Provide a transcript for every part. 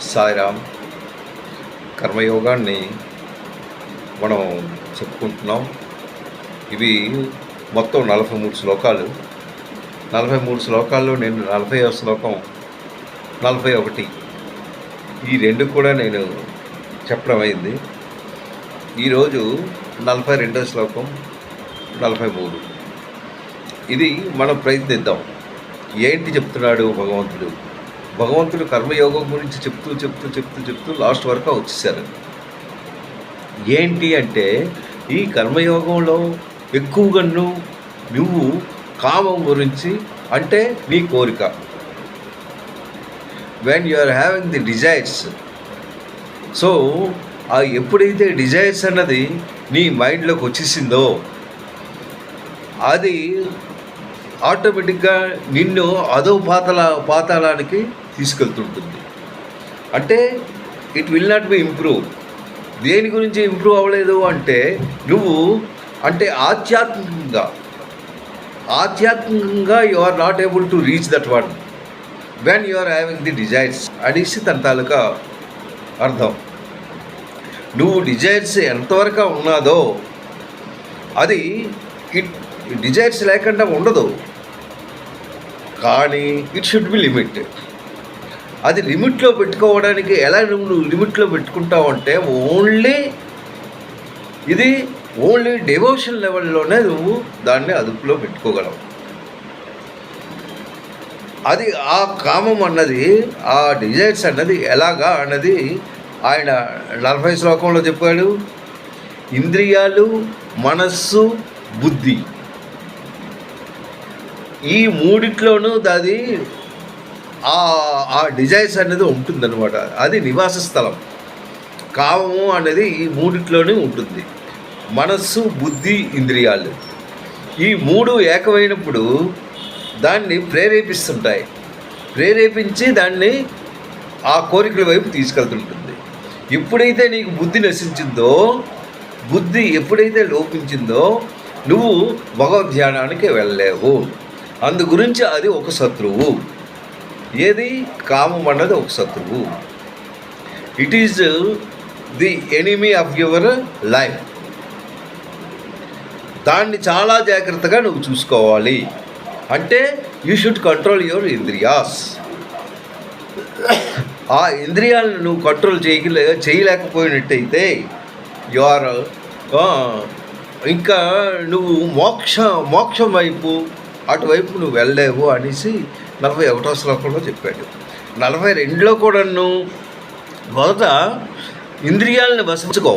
సాయిరామ్. కర్మయోగాన్ని మనం చెప్పుకుంటున్నాం. ఇవి మొత్తం 43 శ్లోకాలు. 43 శ్లోకాల్లో నేను 40వ శ్లోకం, 41 ఈ రెండు కూడా నేను చెప్పడం అయింది. ఈరోజు 42వ శ్లోకం, 43 ఇది మనం ప్రయత్నిద్దాం. ఏంటి చెప్తున్నాడు భగవంతుడు కర్మయోగం గురించి చెప్తూ లాస్ట్ వరకు వచ్చేసారు. ఏంటి అంటే ఈ కర్మయోగంలో ఎక్కువగా నువ్వు కామం గురించి, అంటే నీ కోరిక, when you are having the desires. So ఎప్పుడైతే డిజైర్స్ అన్నది నీ మైండ్లోకి వచ్చేసిందో అది ఆటోమేటిక్గా నిన్ను అదో పాతాళానికి తీసుకెళ్తుంటుంది. అంటే it will not be improve. దేని గురించి ఇంప్రూవ్ అవ్వలేదు అంటే నువ్వు అంటే ఆధ్యాత్మికంగా you are not able to reach that one when you are having the desires అనేసి తన తాలూకా అర్థం. నువ్వు డిజైర్స్ ఎంతవరకు ఉన్నదో అది డిజైర్స్ లేకుండా ఉండదు, కానీ ఇట్ షుడ్ బి లిమిట్. అది లిమిట్లో పెట్టుకోవడానికి ఎలా నువ్వు లిమిట్లో పెట్టుకుంటావు అంటే ఓన్లీ డివోషన్ లెవెల్లోనే నువ్వు దాన్ని అదుపులో పెట్టుకోగలవు. అది ఆ కామం అన్నది, ఆ డిజైర్స్ అన్నది ఎలాగా అన్నది ఆయన 40వ శ్లోకంలో చెప్పాడు. ఇంద్రియాలు, మనస్సు, బుద్ధి, ఈ మూడిట్లోనూ అది ఆ డిజైర్స్ అనేది ఉంటుందన్నమాట. అది నివాస స్థలం. కామము అనేది ఈ మూడిట్లోనే ఉంటుంది. మనస్సు, బుద్ధి, ఇంద్రియాలు, ఈ మూడు ఏకమైనప్పుడు దాన్ని ప్రేరేపిస్తుంటాయి. ప్రేరేపించి దాన్ని ఆ కోరికల వైపు తీసుకెళ్తుంటుంది. ఎప్పుడైతే నీకు బుద్ధి నశించిందో, బుద్ధి ఎప్పుడైతే లోపించిందో నువ్వు భగవద్ ధ్యానానికి వెళ్ళలేవు. అందు గురించి అది ఒక శత్రువు. ఏది? కామం అన్నది ఒక శత్రువు. It is the enemy of your life. దాన్ని చాలా జాగ్రత్తగా నువ్వు చూసుకోవాలి. అంటే యూ షుడ్ కంట్రోల్ యువర్ ఇంద్రియాస్. ఆ ఇంద్రియాలను నువ్వు కంట్రోల్ చేయలేకపోయినట్టయితే యు ఆర్ ఇంకా నువ్వు మోక్షం వైపు అటువైపు నువ్వు వెళ్ళలేవు అనేసి 41వ శ్లోకంలో చెప్పాడు. 42లో కూడా మొదట ఇంద్రియాలను వశించుకో.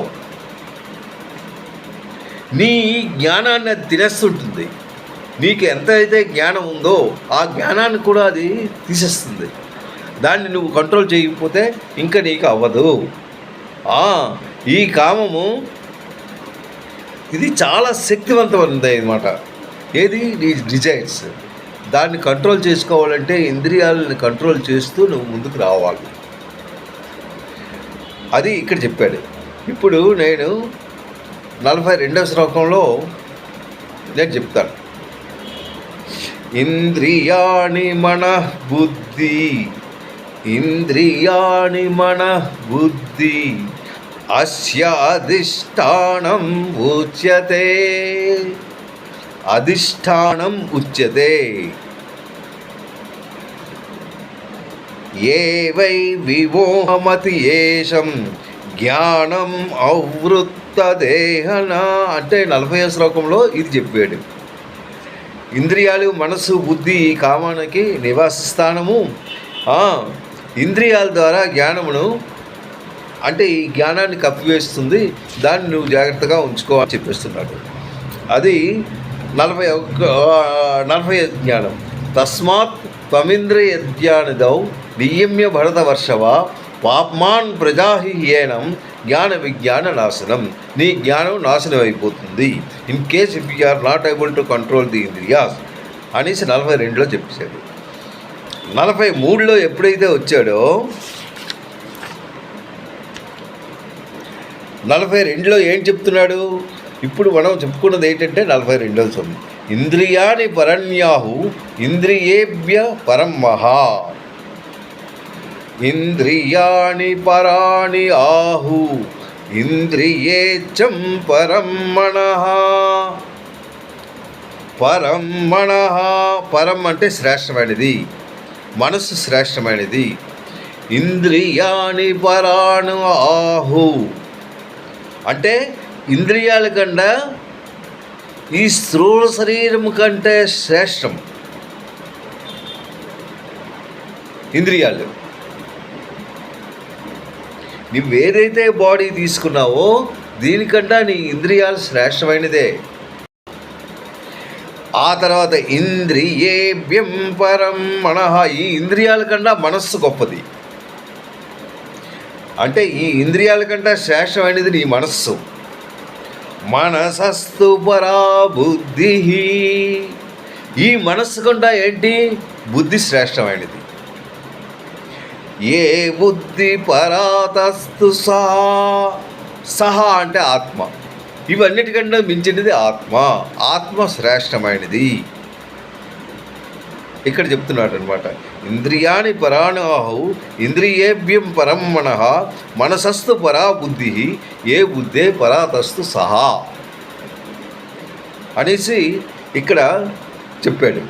నీ జ్ఞానాన్ని అది తినేస్తుంటుంది. నీకు ఎంతైతే జ్ఞానం ఉందో ఆ జ్ఞానాన్ని కూడా అది తీసేస్తుంది. దాన్ని నువ్వు కంట్రోల్ చేయకపోతే ఇంకా నీకు అవ్వదు. ఈ కామము ఇది చాలా శక్తివంతమైనది అన్నమాట. ఏది? నీ డిజైర్స్. దాన్ని కంట్రోల్ చేసుకోవాలంటే ఇంద్రియాలని కంట్రోల్ చేస్తూ నువ్వు ముందుకు రావాలి. అది ఇక్కడ చెప్పాడు. ఇప్పుడు నేను 42వ శ్లోకంలో నేను చెప్తాను. ఇంద్రియాణి మనః బుద్ధి అస్య అధిష్టానం ఉచ్యతే. ఏ వై విమోహమతి ఏషం జ్ఞానం అవృత్తదేహన. అంటే 40వ శ్లోకంలో ఇది చెప్పాడు. ఇంద్రియాలు, మనస్సు, బుద్ధి ఈ కామానికి నివాస స్థానము. ఇంద్రియాల ద్వారా జ్ఞానమును, అంటే ఈ జ్ఞానాన్ని కప్పివేస్తుంది. దాన్ని నువ్వు జాగ్రత్తగా ఉంచుకోవాలని చెప్పిస్తున్నాడు. అది 40 జ్ఞానం. తస్మాత్ త్వమింద్రియ జ్ఞానదౌ నియమ్య భరతవర్షవ పాప్మాన్ ప్రజాహీనం జ్ఞాన విజ్ఞాన నాశనం. నీ జ్ఞానం నాశనం అయిపోతుంది in case if you are not able to control the ఇంద్రియాస్ అనేసి 42లో చెప్పేశాడు. 43లో ఎప్పుడైతే వచ్చాడో 42లో ఏం చెప్తున్నాడు? ఇప్పుడు మనం చెప్పుకున్నది ఏంటంటే 42వ శ్లోకం. ఇంద్రియాణి పరన్యాహు ఇంద్రియేభ్య పరం మహా. ఇంద్రియాణి పరాణి ఆహు ఇంద్రియేచ్చం పరం మనః. పరం మనః, పరం అంటే శ్రేష్టమైనది, మనస్సు శ్రేష్టమైనది. ఇంద్రియాణి పరాణు ఆహు అంటే ఇంద్రియాల కన్నా ఈ స్థూల శరీరం కంటే శ్రేష్టం ఇంద్రియాలు. నువ్వేదైతే బాడీ తీసుకున్నావో దీనికన్నా నీ ఇంద్రియాలు శ్రేష్టమైనదే. ఆ తర్వాత ఇంద్రియేభ్యం పరం మనః, ఈ ఇంద్రియాల కన్నా మనస్సు గొప్పది. అంటే ఈ ఇంద్రియాల కంటే శ్రేష్టమైనది నీ మనస్సు. మనసస్తు పరా బుద్ధి, ఈ మనస్సు కన్నా ఏంటి? బుద్ధి శ్రేష్టమైనది. ఏ బుద్ధి పరాతస్తు సహా, సహా అంటే ఆత్మ. ఇవన్నిటికన్నా మించినది ఆత్మ. ఆత్మ శ్రేష్టమైనది ఇక్కడ చెప్తున్నాడు అనమాట. ఇంద్రియాణి పరాణి ఆహు ఇంద్రియేభ్యం పరం మనః మనసస్తు పరా బుద్ధి ఏ బుద్ధే పరాతస్తు సహా అనేసి ఇక్కడ చెప్పాడు.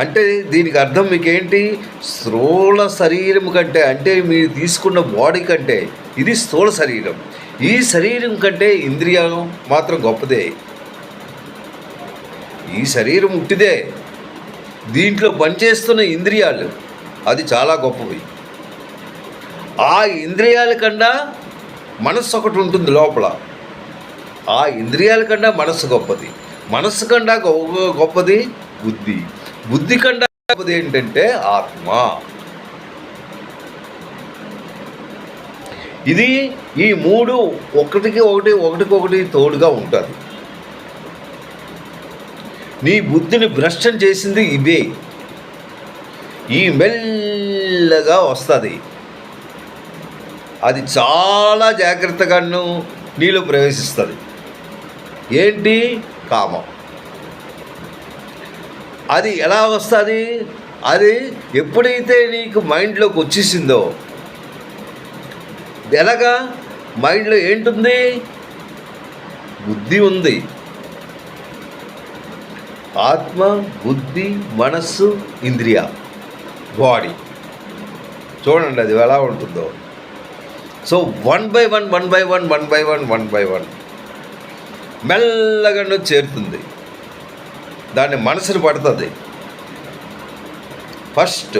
అంటే దీనికి అర్థం మీకేంటి? స్థూల శరీరం కంటే, అంటే మీరు తీసుకున్న బాడీ కంటే ఇది స్థూల శరీరం. ఈ శరీరం కంటే ఇంద్రియం మాత్రం గొప్పదే. ఈ శరీరం ఉట్టిదే, దీంట్లో పనిచేస్తున్న ఇంద్రియాలు అది చాలా గొప్పవి. ఆ ఇంద్రియాల కన్నా మనస్సు ఒకటి ఉంటుంది లోపల. ఆ ఇంద్రియాల కన్నా మనస్సు గొప్పది. మనస్సు కన్నా గొప్పది బుద్ధి. బుద్ధి కన్నా గొప్పది ఏంటంటే ఆత్మ. ఇది ఈ మూడు ఒకటికొకటి తోడుగా ఉంటుంది. నీ బుద్ధిని భ్రష్టం చేసింది ఇవే. ఈ మెల్లగా వస్తుంది, అది చాలా జాగ్రత్తగాను నీలో ప్రవేశిస్తుంది. ఏంటి? కామం. అది ఎలా వస్తుంది? అది ఎప్పుడైతే నీకు మైండ్లోకి వచ్చేసిందో, ఎలాగా? మైండ్లో ఏంటుంది? బుద్ధి ఉంది. ఆత్మ, బుద్ధి, మనస్సు, ఇంద్రియ, బాడీ. చూడండి అది ఎలా ఉంటుందో. సో 1 by 1 మెల్లగా చేరుతుంది. దాన్ని మనసును పడుతుంది. ఫస్ట్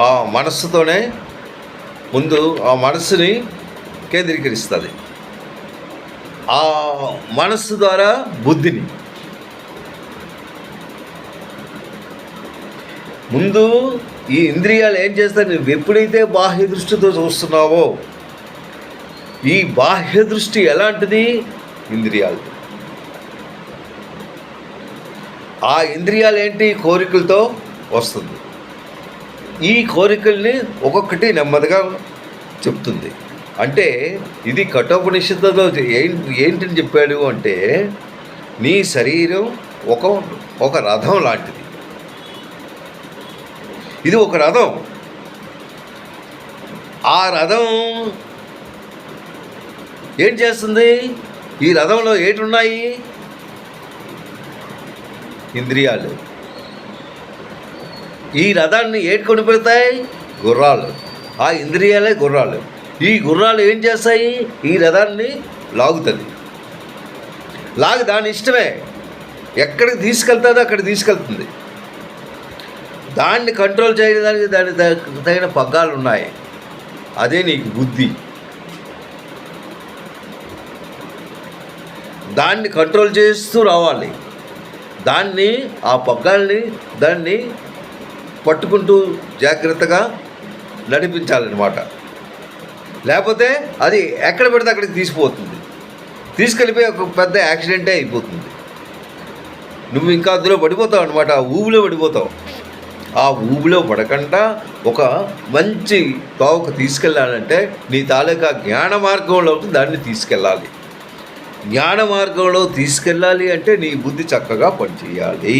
ఆ మనస్సుతోనే ముందు ఆ మనస్సుని కేంద్రీకరిస్తుంది. ఆ మనస్సు ద్వారా బుద్ధిని, ముందు ఈ ఇంద్రియాలు ఏం చేస్తాయి? నువ్వు ఎప్పుడైతే బాహ్య దృష్టితో చూస్తున్నావో, ఈ బాహ్య దృష్టి ఎలాంటిది? ఇంద్రియాలు. ఆ ఇంద్రియాలు ఏంటి? కోరికలతో వస్తుంది. ఈ కోరికల్ని ఒక్కొక్కటి నెమ్మదిగా చెప్తుంది. అంటే ఇది కఠోపనిషత్తులో ఏంటని చెప్పాడు అంటే, నీ శరీరం ఒక రథం లాంటిది. ఇది ఒక రథం. ఆ రథం ఏం చేస్తుంది? ఈ రథంలో ఏటున్నాయి? ఇంద్రియాలు. ఈ రథాన్ని ఏటుకొని పెడతాయి? గుర్రాలు. ఆ ఇంద్రియాలే గుర్రాలు. ఈ గుర్రాలు ఏం చేస్తాయి? ఈ రథాన్ని లాగుతుంది. లాగి దాని ఇష్టమే, ఎక్కడికి తీసుకెళ్తుందో అక్కడికి తీసుకెళ్తుంది. దాన్ని కంట్రోల్ చేయడానికి దానికి తగిన పగ్గాలు ఉన్నాయి. అదే నీకు బుద్ధి. దాన్ని కంట్రోల్ చేస్తూ రావాలి. దాన్ని, ఆ పగ్గాల్ని దాన్ని పట్టుకుంటూ జాగ్రత్తగా నడిపించాలన్నమాట. లేకపోతే అది ఎక్కడ పెడితే అక్కడికి తీసిపోతుంది. తీసుకెళ్ళిపోయి ఒక పెద్ద యాక్సిడెంటే అయిపోతుంది. నువ్వు ఇంకా అందులో పడిపోతావు అనమాట. ఆ ఊబిలో పడిపోతావు. ఆ ఊబిలో పడకుండా ఒక మంచి తోవకు తీసుకెళ్ళాలంటే నీ తాలూకా జ్ఞాన మార్గంలోకి దాన్ని తీసుకెళ్ళాలి. జ్ఞాన మార్గంలో తీసుకెళ్ళాలి అంటే నీ బుద్ధి చక్కగా పనిచేయాలి.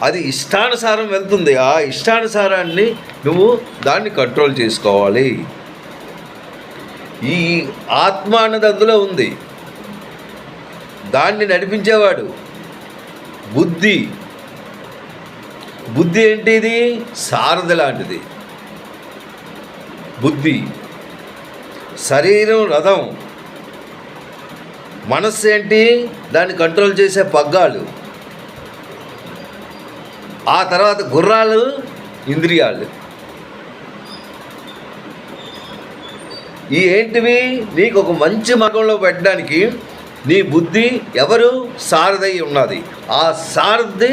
అది ఇష్టానుసారం వెళ్తుంది. ఆ ఇష్టానుసారాన్ని నువ్వు దాన్ని కంట్రోల్ చేసుకోవాలి. ఈ ఆత్మ అన్నది అందులో ఉంది. దాన్ని నడిపించేవాడు బుద్ధి. బుద్ధి ఏంటి? ఇది సారథి లాంటిది. బుద్ధి, శరీరం రథం, మనస్సు ఏంటి? దాన్ని కంట్రోల్ చేసే పగ్గాలు. ఆ తర్వాత గుర్రాలు, ఇంద్రియాలు. ఈ ఏంటివి? నీకు ఒక మంచి మార్గంలో పెట్టడానికి నీ బుద్ధి ఎవరు? సారథి ఉన్నది. ఆ సారథి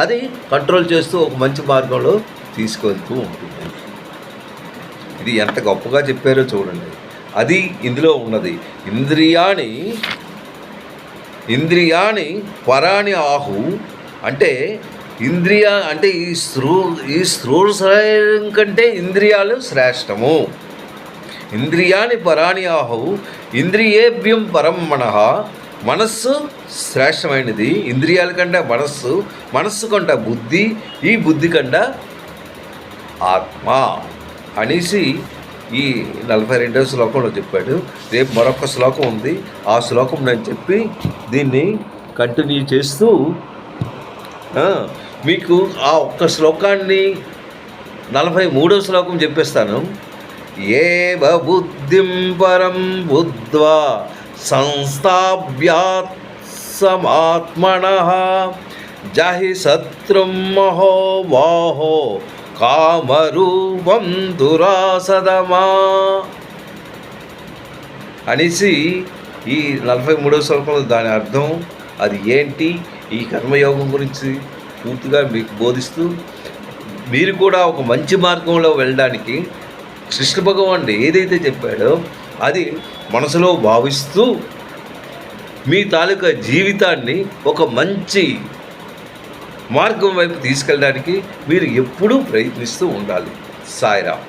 అది కంట్రోల్ చేస్తూ ఒక మంచి మార్గంలో తీసుకెళ్తూ ఉంటుంది. ఇది ఎంత గొప్పగా చెప్పారో చూడండి. అది ఇందులో ఉన్నది. ఇంద్రియాని పరాణి ఆహు అంటే అంటే ఈ స్థూల శరీరం కంటే ఇంద్రియాలు శ్రేష్టము. ఇంద్రియాని పరాణి ఆహు ఇంద్రియేభ్యం పరం మనః. మనస్సు శ్రేష్టమైనది. ఇంద్రియాల కంటే మనస్సు కంటే బుద్ధి, ఈ బుద్ధి కంటే ఆత్మ అనేసి ఈ 42వ శ్లోకంలో చెప్పాడు. రేపు మరొక శ్లోకం ఉంది. ఆ శ్లోకం నేను చెప్పి దీన్ని కంటిన్యూ చేస్తూ మీకు ఆ ఒక్క శ్లోకాన్ని 43వ శ్లోకం చెప్పేస్తాను. ఏవ బుద్ధిం పరం బుద్ధ్వా సంస్థాభ్యాత్ సమాత్మనః జహి శత్రుం మహో వాహో కామరూపం దురాసదమా అనేసి ఈ 43వ శ్లోకంలో దాని అర్థం అది ఏంటి, ఈ కర్మయోగం గురించి పూర్తిగా మీకు బోధిస్తూ మీరు కూడా ఒక మంచి మార్గంలో వెళ్ళడానికి కృష్ణ భగవానుడు ఏదైతే చెప్పాడో అది మనసులో భావిస్తూ మీ తాలూకా జీవితాన్ని ఒక మంచి మార్గం వైపు తీసుకెళ్ళడానికి మీరు ఎప్పుడూ ప్రయత్నిస్తూ ఉండాలి. సాయిరామ్.